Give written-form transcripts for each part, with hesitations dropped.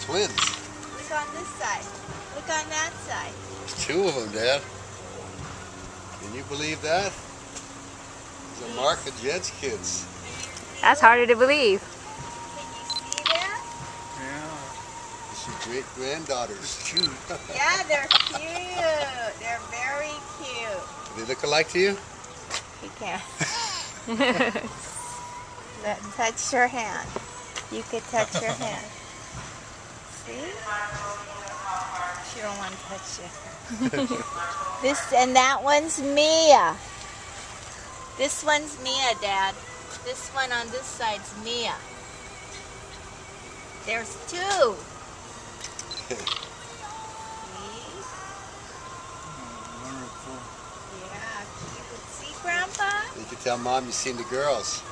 twins. Look on this side. Look on that side. There's 2 of them, Dad. Can you believe that? These are Mark and Jed's kids. That's harder to believe. Can you see them? Yeah. These are great-granddaughters. Cute. Yeah, they're cute. They're very cute. Do they look alike to you? You can't. Let them touch your hand. You could touch your hand. See? She don't want to touch you. This and that one's Mia. This one's Mia, Dad. This one on this side's Mia. There's 2. See? Wonderful. Yeah, cute. See, Grandpa? You can tell Mom you've seen the girls.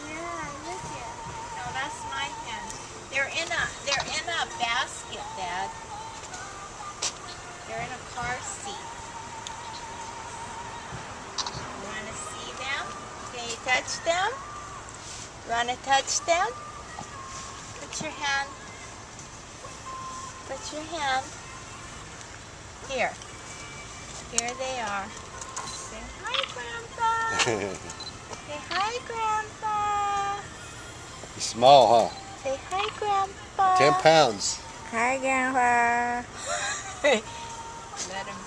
Yeah, look at. No, that's my hand. They're in a basket, Dad. They're in a car seat. You want to see them? Can you touch them? You want to touch them? Put your hand. Put your hand. Here. Here they are. Say hi, Grandpa. Say hi, Grandpa. You're small, huh? Say hi, Grandpa. 10 pounds. Hi, Grandpa. Let him